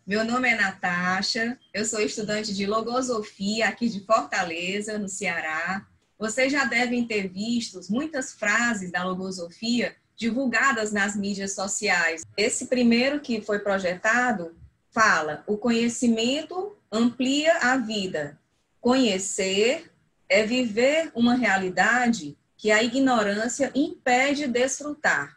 Meu nome é Natasha, eu sou estudante de Logosofia aqui de Fortaleza, no Ceará. Vocês já devem ter visto muitas frases da Logosofia divulgadas nas mídias sociais. Esse primeiro que foi projetado fala: o conhecimento amplia a vida. Conhecer é viver uma realidade que a ignorância impede de desfrutar.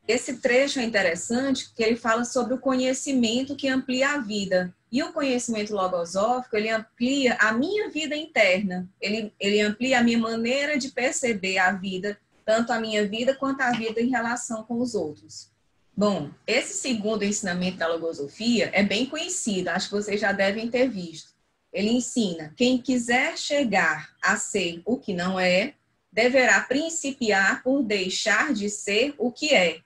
Esse trecho é interessante porque ele fala sobre o conhecimento que amplia a vida. E o conhecimento logosófico, ele amplia a minha vida interna. Ele amplia a minha maneira de perceber a vida, tanto a minha vida quanto a vida em relação com os outros. Bom, esse segundo ensinamento da logosofia é bem conhecido, acho que vocês já devem ter visto. Ele ensina: quem quiser chegar a ser o que não é, deverá principiar por deixar de ser o que é.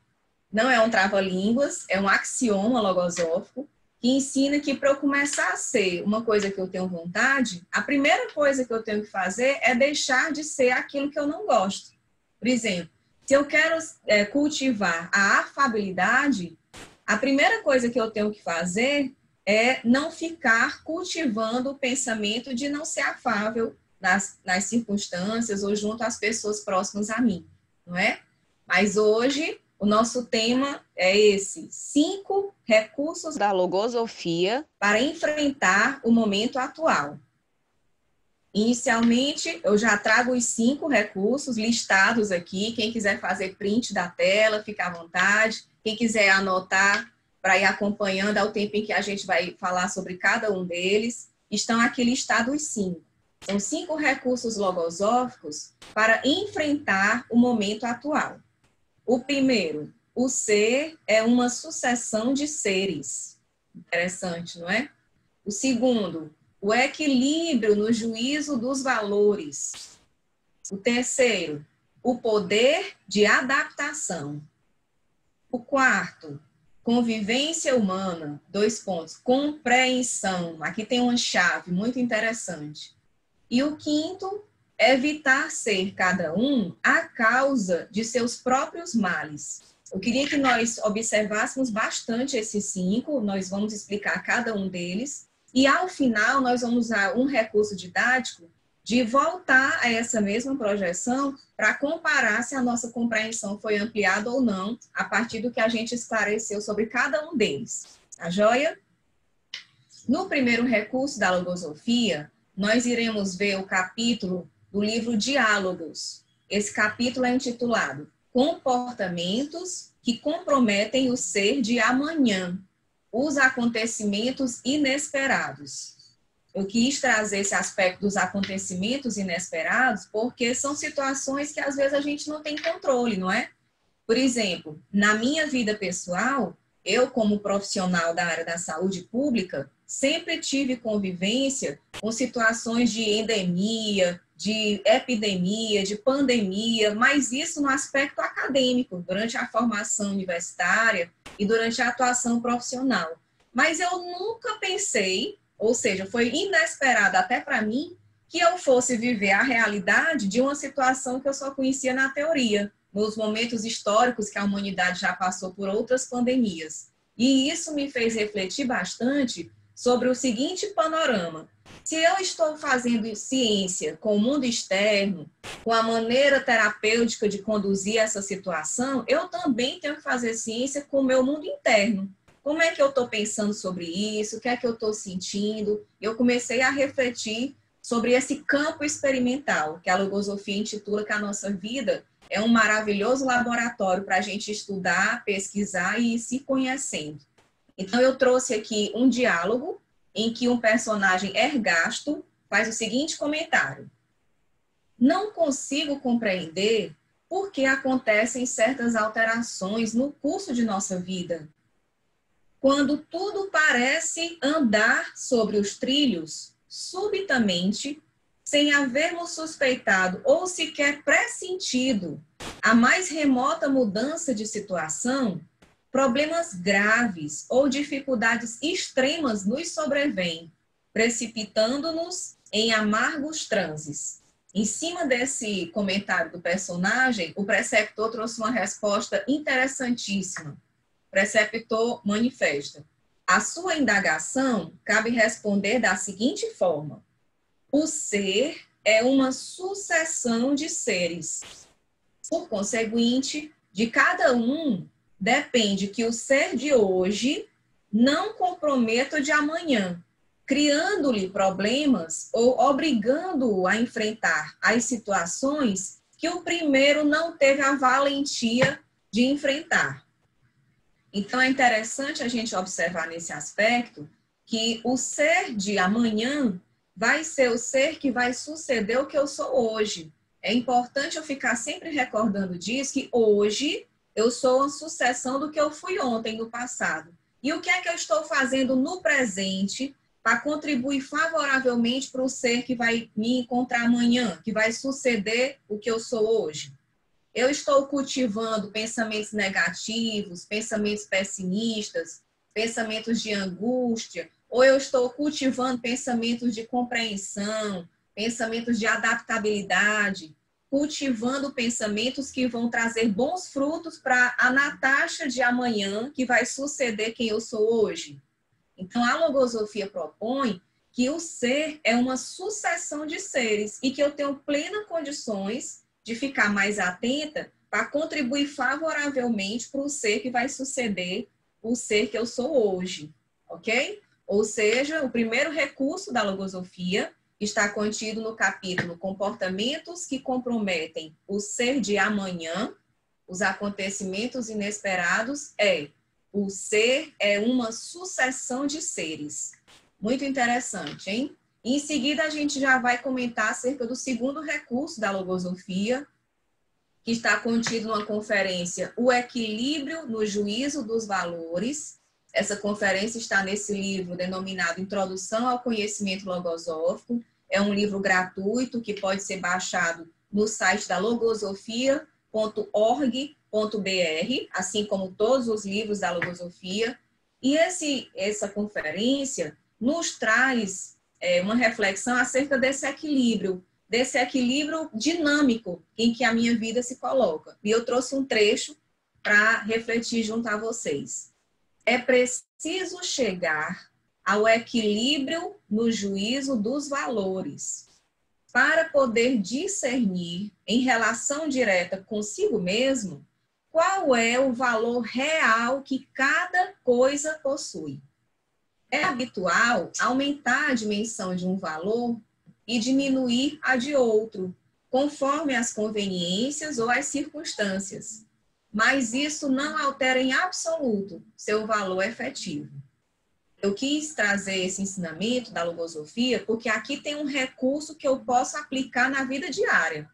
Não é um trava-línguas, é um axioma logosófico que ensina que para eu começar a ser uma coisa que eu tenho vontade, a primeira coisa que eu tenho que fazer é deixar de ser aquilo que eu não gosto. Por exemplo, se eu quero cultivar a afabilidade, a primeira coisa que eu tenho que fazer é não ficar cultivando o pensamento de não ser afável nas circunstâncias ou junto às pessoas próximas a mim, não é? Mas hoje o nosso tema é esse: 5 recursos da logosofia para enfrentar o momento atual. Inicialmente, eu já trago os 5 recursos listados aqui. Quem quiser fazer print da tela, fica à vontade. Quem quiser anotar para ir acompanhando ao tempo em que a gente vai falar sobre cada um deles, estão aqui listados os 5. São 5 recursos logosóficos para enfrentar o momento atual. O primeiro: o ser é uma sucessão de seres. Interessante, não é? O segundo: o equilíbrio no juízo dos valores. O terceiro: o poder de adaptação. O quarto: convivência humana. 2 pontos. Compreensão. Aqui tem uma chave muito interessante. E o quinto: evitar ser cada um a causa de seus próprios males. Eu queria que nós observássemos bastante esses 5, nós vamos explicar cada um deles, e ao final nós vamos usar um recurso didático de voltar a essa mesma projeção para comparar se a nossa compreensão foi ampliada ou não, a partir do que a gente esclareceu sobre cada um deles. Tá joia? No primeiro recurso da logosofia, nós iremos ver o capítulo do livro Diálogos. Esse capítulo é intitulado Comportamentos que comprometem o ser de amanhã, os acontecimentos inesperados. Eu quis trazer esse aspecto dos acontecimentos inesperados porque são situações que às vezes a gente não tem controle, não é? Por exemplo, na minha vida pessoal, eu como profissional da área da saúde pública, sempre tive convivência com situações de endemia, de epidemia, de pandemia, mas isso no aspecto acadêmico, durante a formação universitária e durante a atuação profissional. Mas eu nunca pensei, ou seja, foi inesperado até para mim, que eu fosse viver a realidade de uma situação que eu só conhecia na teoria, nos momentos históricos que a humanidade já passou por outras pandemias. E isso me fez refletir bastante sobre o seguinte panorama: se eu estou fazendo ciência com o mundo externo, com a maneira terapêutica de conduzir essa situação, eu também tenho que fazer ciência com o meu mundo interno. Como é que eu estou pensando sobre isso? O que é que eu estou sentindo? Eu comecei a refletir sobre esse campo experimental, que a logosofia intitula que a nossa vida é um maravilhoso laboratório para a gente estudar, pesquisar e ir se conhecendo. Então, eu trouxe aqui um diálogo em que um personagem Ergasto faz o seguinte comentário: não consigo compreender por que acontecem certas alterações no curso de nossa vida. Quando tudo parece andar sobre os trilhos, subitamente, sem havermos suspeitado ou sequer pressentido a mais remota mudança de situação, problemas graves ou dificuldades extremas nos sobrevêm, precipitando-nos em amargos transes. Em cima desse comentário do personagem, o preceptor trouxe uma resposta interessantíssima. O preceptor manifesta: A sua indagação cabe responder da seguinte forma: o ser é uma sucessão de seres. Por conseguinte, de cada um depende que o ser de hoje não comprometa o de amanhã, criando-lhe problemas ou obrigando-o a enfrentar as situações que o primeiro não teve a valentia de enfrentar. Então, é interessante a gente observar nesse aspecto que o ser de amanhã vai ser o ser que vai suceder o que eu sou hoje. É importante eu ficar sempre recordando disso, que hoje eu sou uma sucessão do que eu fui ontem, no passado. E o que é que eu estou fazendo no presente para contribuir favoravelmente para o ser que vai me encontrar amanhã, que vai suceder o que eu sou hoje? Eu estou cultivando pensamentos negativos, pensamentos pessimistas, pensamentos de angústia, ou eu estou cultivando pensamentos de compreensão, pensamentos de adaptabilidade, cultivando pensamentos que vão trazer bons frutos para a Natasha de amanhã, que vai suceder quem eu sou hoje. Então, a logosofia propõe que o ser é uma sucessão de seres e que eu tenho plenas condições de ficar mais atenta para contribuir favoravelmente para o ser que vai suceder o ser que eu sou hoje, ok? Ou seja, o primeiro recurso da logosofia está contido no capítulo Comportamentos que comprometem o ser de amanhã, os acontecimentos inesperados, o ser é uma sucessão de seres. Muito interessante, hein? Em seguida, a gente já vai comentar acerca do segundo recurso da logosofia, que está contido numa conferência, O Equilíbrio no Juízo dos Valores. Essa conferência está nesse livro denominado Introdução ao Conhecimento Logosófico. É um livro gratuito que pode ser baixado no site da logosofia.org.br, assim como todos os livros da logosofia. E essa conferência nos traz uma reflexão acerca desse equilíbrio dinâmico em que a minha vida se coloca. E eu trouxe um trecho para refletir junto a vocês. É preciso chegar ao equilíbrio no juízo dos valores para poder discernir, em relação direta consigo mesmo, qual é o valor real que cada coisa possui. É habitual aumentar a dimensão de um valor e diminuir a de outro, conforme as conveniências ou as circunstâncias. Mas isso não altera em absoluto seu valor efetivo. Eu quis trazer esse ensinamento da logosofia porque aqui tem um recurso que eu posso aplicar na vida diária.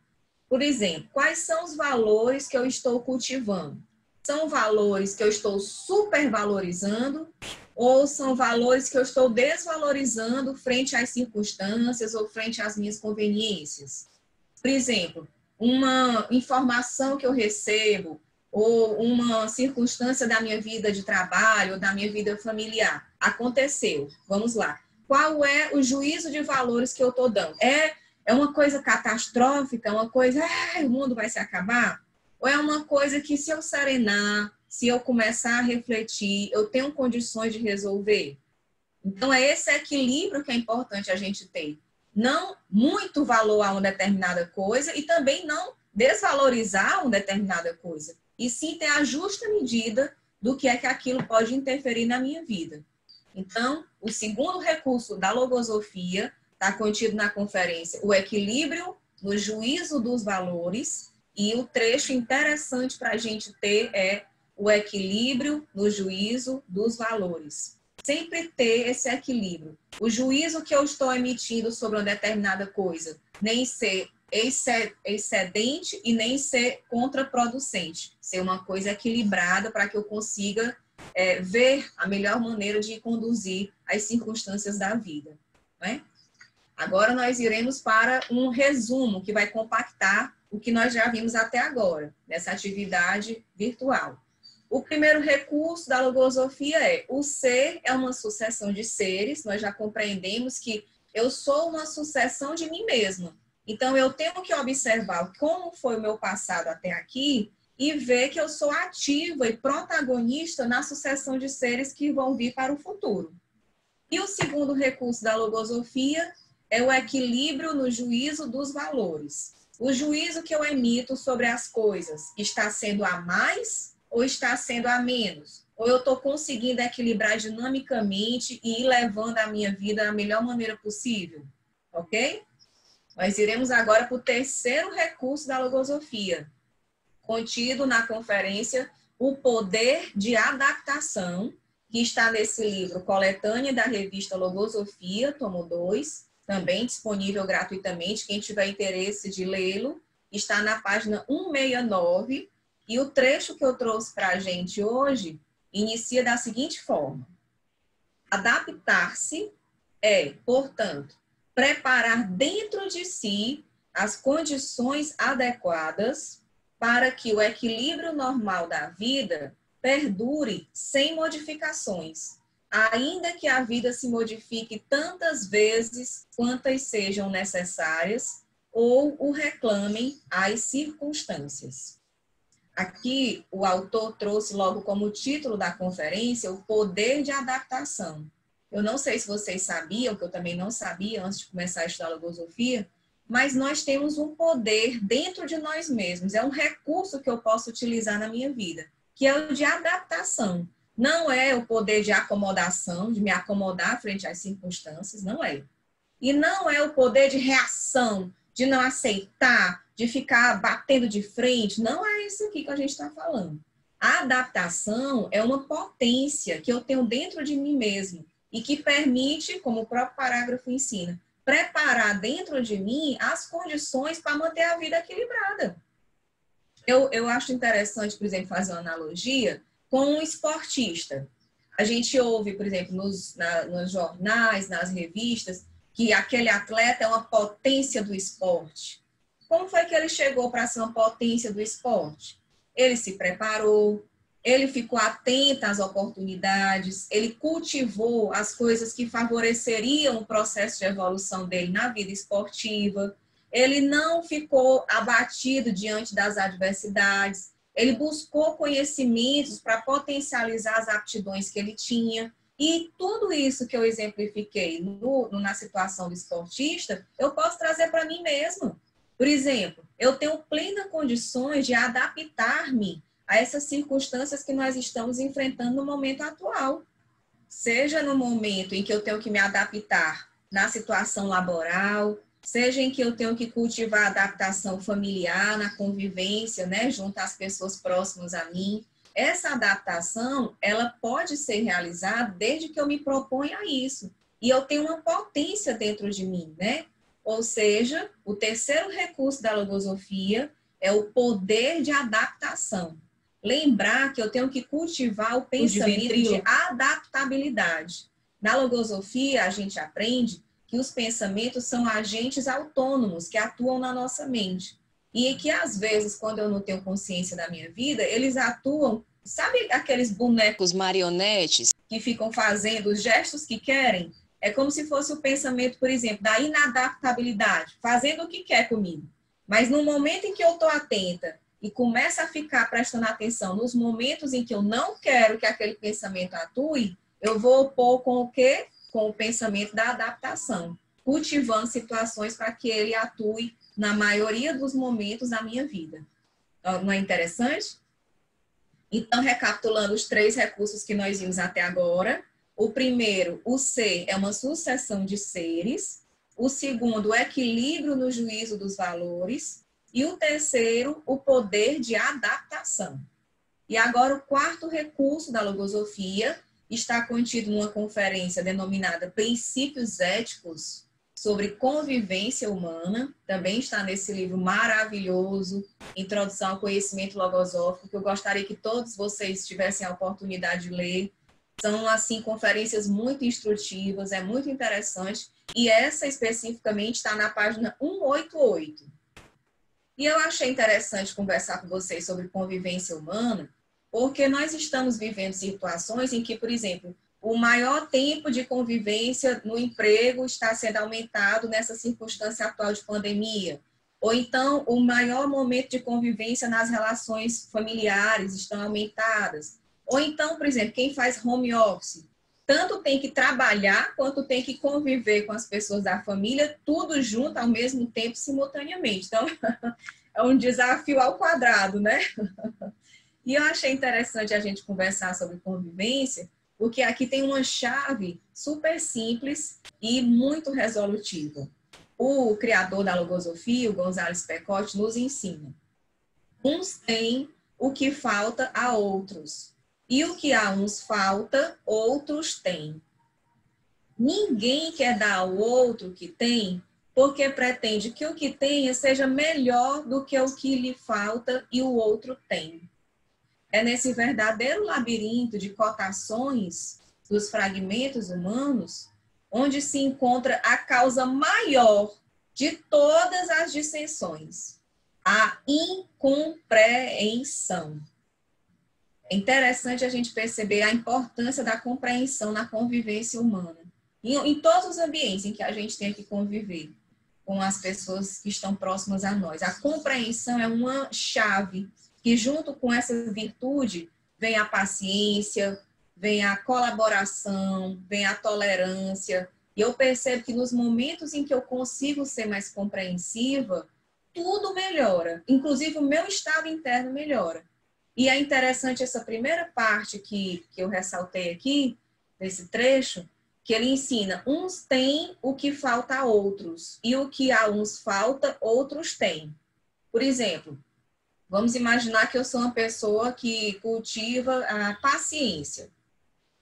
Por exemplo, quais são os valores que eu estou cultivando? São valores que eu estou supervalorizando ou são valores que eu estou desvalorizando frente às circunstâncias ou frente às minhas conveniências? Por exemplo, uma informação que eu recebo ou uma circunstância da minha vida de trabalho ou da minha vida familiar aconteceu. Vamos lá. Qual é o juízo de valores que eu estou dando? É uma coisa catastrófica, uma coisa, o mundo vai se acabar? Ou é uma coisa que, se eu serenar, se eu começar a refletir, eu tenho condições de resolver? Então, é esse equilíbrio que é importante a gente ter. Não muito valor a uma determinada coisa e também não desvalorizar uma determinada coisa. E sim ter a justa medida do que é que aquilo pode interferir na minha vida. Então, o segundo recurso da logosofia está contido na conferência, o equilíbrio no juízo dos valores, e o trecho interessante para a gente ter é o equilíbrio no juízo dos valores. Sempre ter esse equilíbrio. O juízo que eu estou emitindo sobre uma determinada coisa, nem ser excedente e nem ser contraproducente. Ser uma coisa equilibrada para que eu consiga ver a melhor maneira de conduzir as circunstâncias da vida. Né? Agora nós iremos para um resumo que vai compactar o que nós já vimos até agora, nessa atividade virtual. O primeiro recurso da logosofia é: o ser é uma sucessão de seres. Nós já compreendemos que eu sou uma sucessão de mim mesma. Então, eu tenho que observar como foi o meu passado até aqui e ver que eu sou ativa e protagonista na sucessão de seres que vão vir para o futuro. E o segundo recurso da logosofia é o equilíbrio no juízo dos valores. O juízo que eu emito sobre as coisas está sendo a mais ou está sendo a menos? Ou eu estou conseguindo equilibrar dinamicamente e ir levando a minha vida da melhor maneira possível? Ok? Nós iremos agora para o terceiro recurso da logosofia, contido na conferência O Poder de Adaptação, que está nesse livro Coletânea da revista Logosofia, tomo 2, também disponível gratuitamente. Quem tiver interesse de lê-lo, está na página 169. E o trecho que eu trouxe para a gente hoje inicia da seguinte forma: adaptar-se é, portanto, preparar dentro de si as condições adequadas para que o equilíbrio normal da vida perdure sem modificações, ainda que a vida se modifique tantas vezes quantas sejam necessárias ou o reclamem as circunstâncias. Aqui, o autor trouxe logo como título da conferência o poder de adaptação. Eu não sei se vocês sabiam, que eu também não sabia antes de começar a estudar logosofia, mas nós temos um poder dentro de nós mesmos, é um recurso que eu posso utilizar na minha vida, que é o de adaptação. Não é o poder de acomodação, de me acomodar frente às circunstâncias, não é. E não é o poder de reação, de não aceitar, de ficar batendo de frente, não é isso aqui que a gente está falando. A adaptação é uma potência que eu tenho dentro de mim mesmo e que permite, como o próprio parágrafo ensina, preparar dentro de mim as condições para manter a vida equilibrada. Eu acho interessante, por exemplo, fazer uma analogia com um esportista. A gente ouve, por exemplo, nos jornais, nas revistas, que aquele atleta é uma potência do esporte. Como foi que ele chegou para ser uma potência do esporte? Ele se preparou, ele ficou atento às oportunidades, ele cultivou as coisas que favoreceriam o processo de evolução dele na vida esportiva, ele não ficou abatido diante das adversidades, ele buscou conhecimentos para potencializar as aptidões que ele tinha. E tudo isso que eu exemplifiquei na situação do esportista, eu posso trazer para mim mesmo. Por exemplo, eu tenho plenas condições de adaptar-me a essas circunstâncias que nós estamos enfrentando no momento atual. Seja no momento em que eu tenho que me adaptar na situação laboral, seja em que eu tenho que cultivar a adaptação familiar, na convivência, né, junto às pessoas próximas a mim. Essa adaptação, ela pode ser realizada desde que eu me proponha a isso. E eu tenho uma potência dentro de mim, né? Ou seja, o terceiro recurso da logosofia é o poder de adaptação. Lembrar que eu tenho que cultivar o pensamento de adaptabilidade. Na logosofia, a gente aprende que os pensamentos são agentes autônomos que atuam na nossa mente. E que, às vezes, quando eu não tenho consciência da minha vida, eles atuam, sabe aqueles bonecos marionetes que ficam fazendo os gestos que querem? É como se fosse o pensamento, por exemplo, da inadaptabilidade, fazendo o que quer comigo. Mas no momento em que eu estou atenta e começo a ficar prestando atenção nos momentos em que eu não quero que aquele pensamento atue, eu vou opor com o quê? Com o pensamento da adaptação, cultivando situações para que ele atue na maioria dos momentos da minha vida. Não é interessante? Então, recapitulando os 3 recursos que nós vimos até agora. O primeiro, o ser, é uma sucessão de seres. O segundo, o equilíbrio no juízo dos valores. E o terceiro, o poder de adaptação. E agora, o quarto recurso da logosofia está contido numa conferência denominada Princípios Éticos sobre Convivência Humana. Também está nesse livro maravilhoso, Introdução ao Conhecimento Logosófico, que eu gostaria que todos vocês tivessem a oportunidade de ler. São, assim, conferências muito instrutivas, é muito interessante. E essa, especificamente, está na página 188. E eu achei interessante conversar com vocês sobre convivência humana, porque nós estamos vivendo situações em que, por exemplo, o maior tempo de convivência no emprego está sendo aumentado nessa circunstância atual de pandemia. Ou então, o maior momento de convivência nas relações familiares estão aumentadas. Ou então, por exemplo, quem faz home office, tanto tem que trabalhar, quanto tem que conviver com as pessoas da família, tudo junto ao mesmo tempo, simultaneamente. Então, é um desafio ao quadrado, né? E eu achei interessante a gente conversar sobre convivência, porque aqui tem uma chave super simples e muito resolutiva. O criador da logosofia, o Gonzales Pecote, nos ensina. Uns têm o que falta a outros, e o que a uns falta, outros têm. Ninguém quer dar ao outro o que tem, porque pretende que o que tenha seja melhor do que o que lhe falta e o outro tem. É nesse verdadeiro labirinto de cotações dos fragmentos humanos onde se encontra a causa maior de todas as dissensões, a incompreensão. É interessante a gente perceber a importância da compreensão na convivência humana, em todos os ambientes em que a gente tem que conviver com as pessoas que estão próximas a nós. A compreensão é uma chave que, junto com essa virtude, vem a paciência, vem a colaboração, vem a tolerância. E eu percebo que nos momentos em que eu consigo ser mais compreensiva, tudo melhora, inclusive o meu estado interno melhora. E é interessante essa primeira parte que eu ressaltei aqui, nesse trecho, que ele ensina, uns têm o que falta a outros, e o que a uns falta, outros têm. Por exemplo, vamos imaginar que eu sou uma pessoa que cultiva a paciência.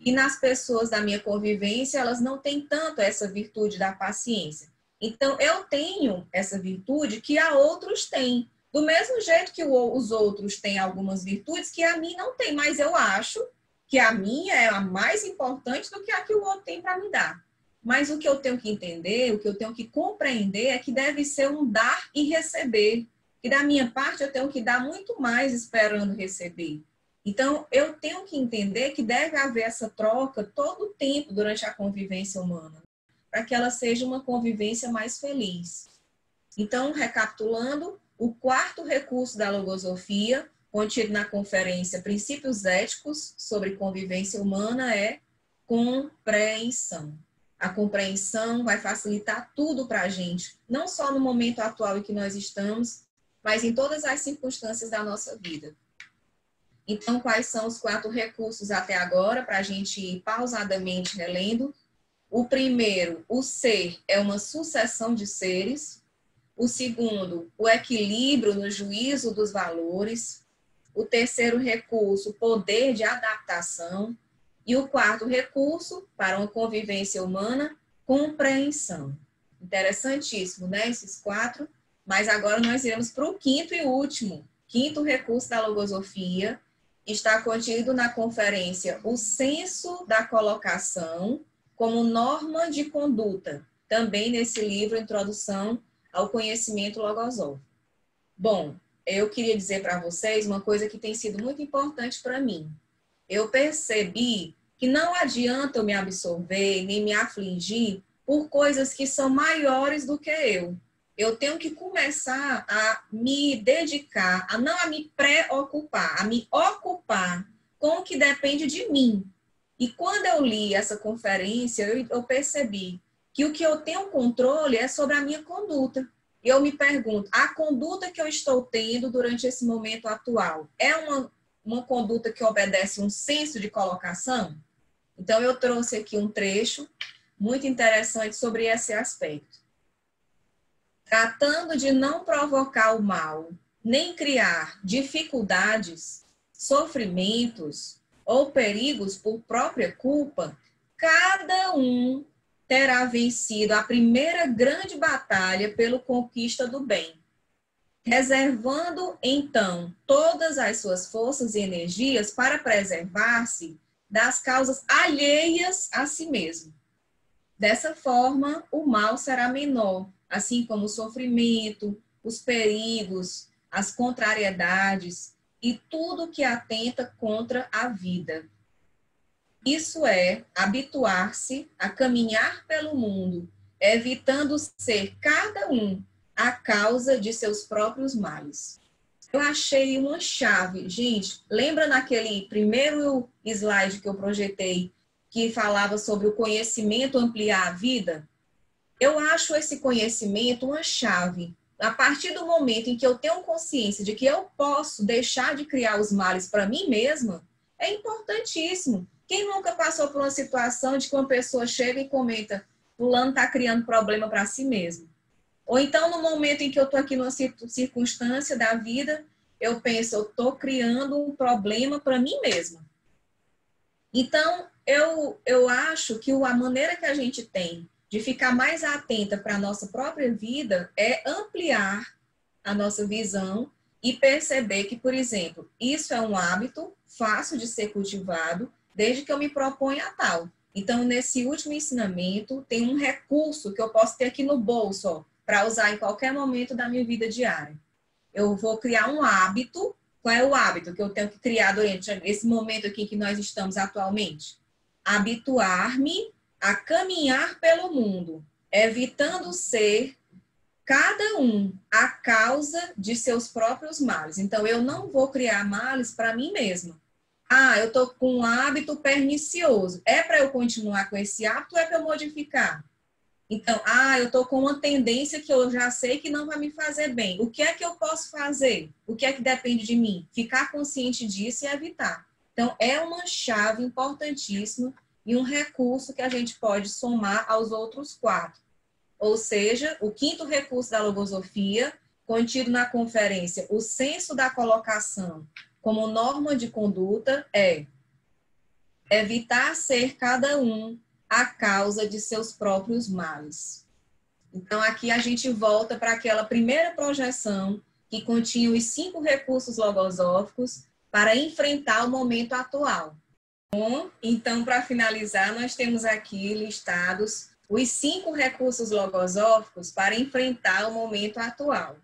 E nas pessoas da minha convivência, elas não têm tanto essa virtude da paciência. Então, eu tenho essa virtude que a outros têm. Do mesmo jeito que os outros têm algumas virtudes que a mim não tem, mas eu acho que a minha é a mais importante do que a que o outro tem para me dar. Mas o que eu tenho que entender, o que eu tenho que compreender é que deve ser um dar e receber. E da minha parte, eu tenho que dar muito mais esperando receber. Então, eu tenho que entender que deve haver essa troca todo o tempo durante a convivência humana, para que ela seja uma convivência mais feliz. Então, recapitulando, o quarto recurso da logosofia, contido na conferência Princípios Éticos sobre Convivência Humana, é compreensão. A compreensão vai facilitar tudo para a gente, não só no momento atual em que nós estamos, mas em todas as circunstâncias da nossa vida. Então, quais são os 4 recursos até agora, para a gente ir pausadamente relendo? O primeiro, o ser é uma sucessão de seres. O segundo, o equilíbrio no juízo dos valores. O terceiro recurso, o poder de adaptação. E o quarto recurso, para uma convivência humana, compreensão. Interessantíssimo, né? Esses 4. Mas agora nós iremos para o quinto e último. Quinto recurso da logosofia está contido na conferência O Senso da Colocação como Norma de Conduta, também nesse livro Introdução ao Conhecimento Logosófico. Bom, eu queria dizer para vocês uma coisa que tem sido muito importante para mim. Eu percebi que não adianta eu me absorver nem me afligir por coisas que são maiores do que eu. Eu tenho que começar a me dedicar, a não a me preocupar, a me ocupar com o que depende de mim. E quando eu li essa conferência, eu percebi que o que eu tenho controle é sobre a minha conduta. E eu me pergunto, a conduta que eu estou tendo durante esse momento atual é uma conduta que obedece um senso de colocação? Então, eu trouxe aqui um trecho muito interessante sobre esse aspecto. Tratando de não provocar o mal, nem criar dificuldades, sofrimentos ou perigos por própria culpa, cada um terá vencido a primeira grande batalha pela conquista do bem, reservando, então, todas as suas forças e energias para preservar-se das causas alheias a si mesmo. Dessa forma, o mal será menor, assim como o sofrimento, os perigos, as contrariedades e tudo que atenta contra a vida. Isso é habituar-se a caminhar pelo mundo, evitando ser cada um a causa de seus próprios males. Eu achei uma chave. Gente, lembra naquele primeiro slide que eu projetei, que falava sobre o conhecimento ampliar a vida? Eu acho esse conhecimento uma chave. A partir do momento em que eu tenho consciência de que eu posso deixar de criar os males para mim mesma, é importantíssimo. Quem nunca passou por uma situação de que uma pessoa chega e comenta: fulano está criando problema para si mesmo? Ou então, no momento em que eu estou aqui numa circunstância da vida, eu penso: eu estou criando um problema para mim mesma. Então, eu acho que a maneira que a gente tem de ficar mais atenta para a nossa própria vida é ampliar a nossa visão e perceber que, por exemplo, isso é um hábito fácil de ser cultivado, desde que eu me proponha a tal. Então, nesse último ensinamento, tem um recurso que eu posso ter aqui no bolso, para usar em qualquer momento da minha vida diária. Eu vou criar um hábito. Qual é o hábito que eu tenho que criar durante esse momento aqui que nós estamos atualmente? Habituar-me a caminhar pelo mundo, evitando ser cada um a causa de seus próprios males. Então, eu não vou criar males para mim mesma. Ah, eu estou com um hábito pernicioso. É para eu continuar com esse hábito ou é para eu modificar? Então, eu estou com uma tendência que eu já sei que não vai me fazer bem. O que é que eu posso fazer? O que é que depende de mim? Ficar consciente disso e evitar. Então, é uma chave importantíssima e um recurso que a gente pode somar aos outros 4. Ou seja, o 5º recurso da logosofia, contido na conferência, o senso da colocação como norma de conduta, é evitar ser cada um a causa de seus próprios males. Então, aqui a gente volta para aquela primeira projeção que continha os 5 recursos logosóficos para enfrentar o momento atual. Bom, então, para finalizar, nós temos aqui listados os 5 recursos logosóficos para enfrentar o momento atual.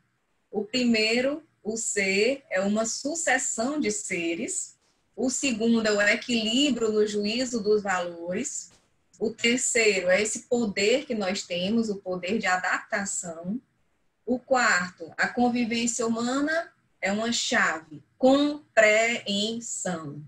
O primeiro, o ser, é uma sucessão de seres. O segundo é o equilíbrio no juízo dos valores. O terceiro é esse poder que nós temos, o poder de adaptação. O quarto, a convivência humana é uma chave, compreensão.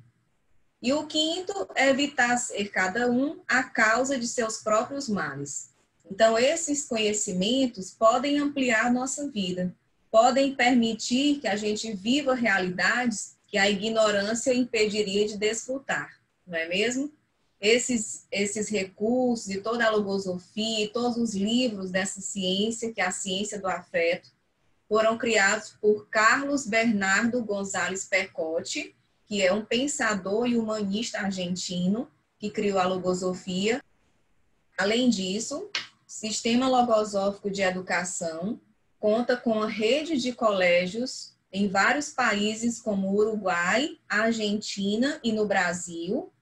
E o quinto é evitar ser cada um a causa de seus próprios males. Então, esses conhecimentos podem ampliar a nossa vida, podem permitir que a gente viva realidades que a ignorância impediria de desfrutar, não é mesmo? Esses recursos e toda a logosofia e todos os livros dessa ciência, que é a ciência do afeto, foram criados por Carlos Bernardo González Pecotti, que é um pensador e humanista argentino, que criou a logosofia. Além disso, o Sistema Logosófico de Educação conta com uma rede de colégios em vários países, como Uruguai, Argentina e no Brasil.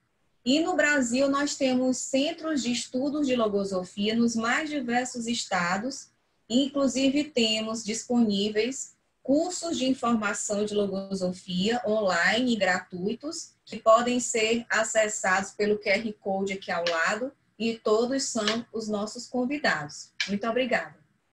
E no Brasil nós temos centros de estudos de logosofia nos mais diversos estados, inclusive temos disponíveis cursos de informação de logosofia online e gratuitos, que podem ser acessados pelo QR Code aqui ao lado, e todos são os nossos convidados. Muito obrigada.